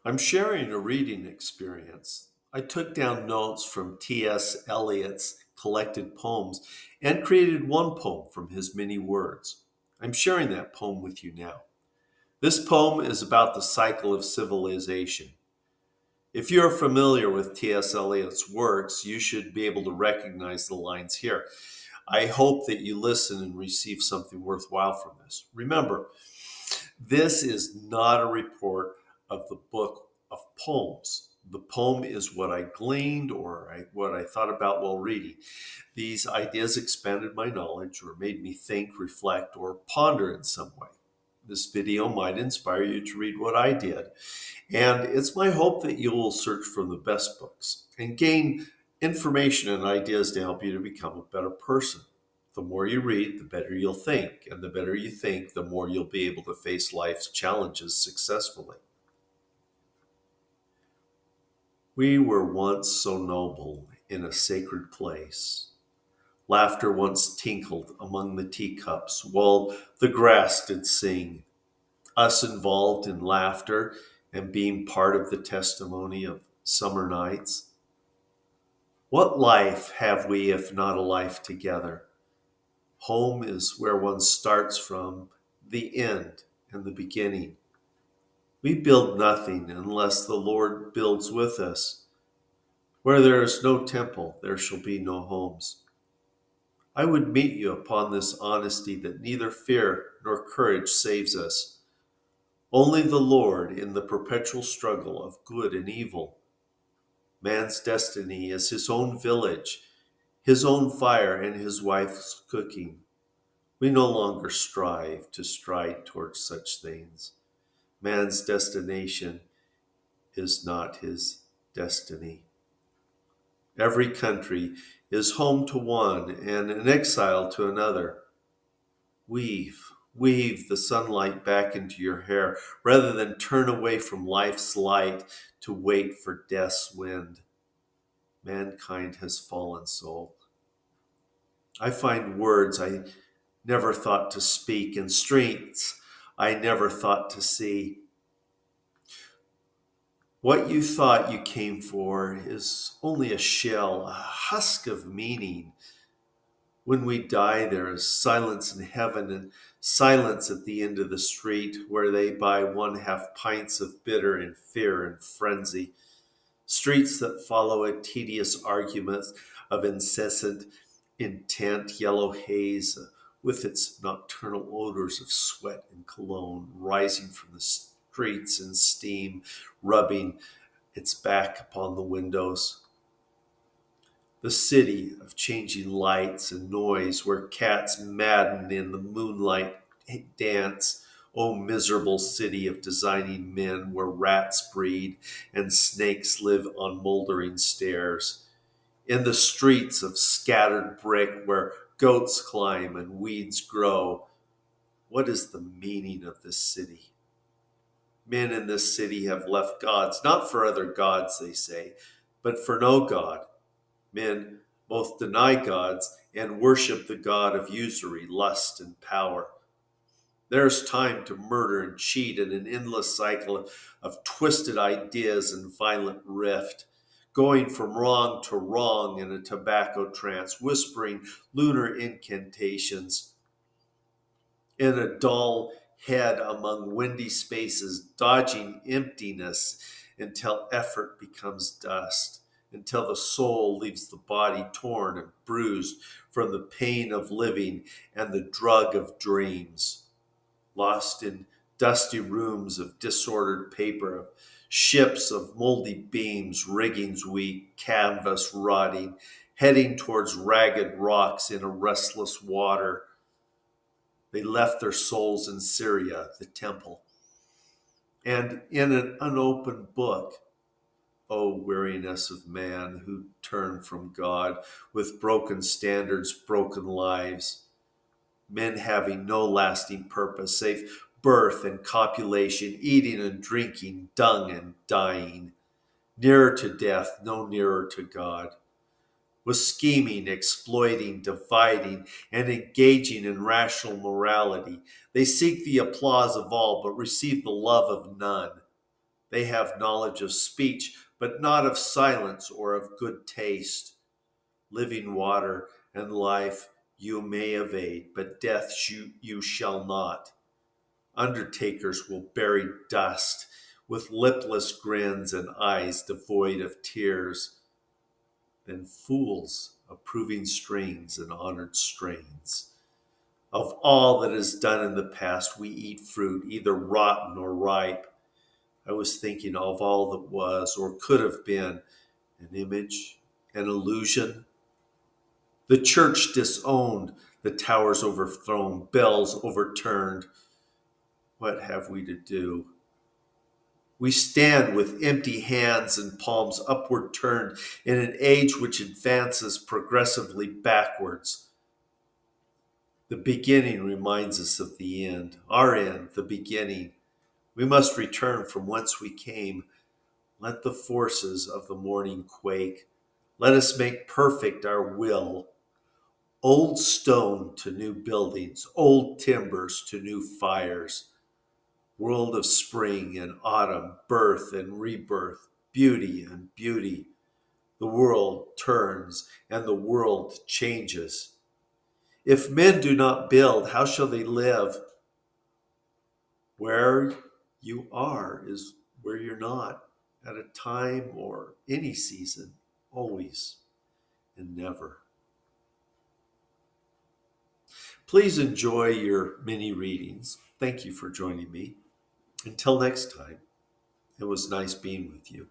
I'm sharing a reading experience. I took down notes from T.S. Eliot's collected poems and created one poem from his many words. I'm sharing that poem with you now. This poem is about the cycle of civilization. If you're familiar with T.S. Eliot's works, you should be able to recognize the lines here. I hope that you listen and receive something worthwhile from this. Remember, this is not a report of the book of poems. The poem is what I gleaned or what I thought about while reading. These ideas expanded my knowledge or made me think, reflect, or ponder in some way. This video might inspire you to read what I did. And it's my hope that you will search for the best books and gain information and ideas to help you to become a better person. The more you read, the better you'll think. And the better you think, the more you'll be able to face life's challenges successfully. We were once so noble in a sacred place. Laughter once tinkled among the teacups while the grass did sing. Us involved in laughter and being part of the testimony of summer nights. What life have we if not a life together? Home is where one starts from, the end and the beginning. We build nothing unless the Lord builds with us. Where there is no temple, there shall be no homes. I would meet you upon this honesty that neither fear nor courage saves us. Only the Lord in the perpetual struggle of good and evil. Man's destiny is his own village, his own fire, and his wife's cooking. We no longer strive to stride towards such things. Man's destination is not his destiny. Every country is home to one and an exile to another. Weave the sunlight back into your hair rather than turn away from life's light to wait for death's wind. Mankind has fallen so. I find words I never thought to speak and strengths I never thought to see. What you thought you came for is only a shell, a husk of meaning. When we die, there is silence in heaven and silence at the end of the street where they buy 1/2 pints of bitter in fear and frenzy. Streets that follow a tedious argument of incessant intent, yellow haze with its nocturnal odors of sweat and cologne rising from the streets in steam, rubbing its back upon the windows. The city of changing lights and noise where cats madden in the moonlight dance. O miserable city of designing men where rats breed and snakes live on moldering stairs. In the streets of scattered brick where goats climb and weeds grow. What is the meaning of this city? Men in this city have left gods, not for other gods, they say, but for no God. Men both deny gods and worship the god of usury, lust, and power. There's time to murder and cheat in an endless cycle of twisted ideas and violent rift, going from wrong to wrong in a tobacco trance, whispering lunar incantations in a dull head among windy spaces, dodging emptiness until effort becomes dust, until the soul leaves the body torn and bruised from the pain of living and the drug of dreams, lost in dusty rooms of disordered paper, ships of moldy beams, riggings weak, canvas rotting, heading towards ragged rocks in a restless water. They left their souls in Syria, the temple. And in an unopened book, O weariness of man who turned from God with broken standards, broken lives, men having no lasting purpose save birth and copulation, eating and drinking, dung and dying, nearer to death, no nearer to God. Was scheming, exploiting, dividing, and engaging in rational morality. They seek the applause of all, but receive the love of none. They have knowledge of speech, but not of silence or of good taste. Living water and life you may evade, but death you shall not. Undertakers will bury dust with lipless grins and eyes devoid of tears. Then fools approving strings and honored strains. Of all that is done in the past, we eat fruit, either rotten or ripe. I was thinking of all that was or could have been an image, an illusion. The church disowned, the towers overthrown, bells overturned. What have we to do? We stand with empty hands and palms upward turned in an age which advances progressively backwards. The beginning reminds us of the end, our end, the beginning. We must return from whence we came. Let the forces of the morning quake. Let us make perfect our will. Old stone to new buildings, old timbers to new fires. World of spring and autumn, birth and rebirth, beauty and beauty. The world turns and the world changes. If men do not build, how shall they live? Where you are is where you're not, at a time or any season, always and never. Please enjoy your mini readings. Thank you for joining me. Until next time, it was nice being with you.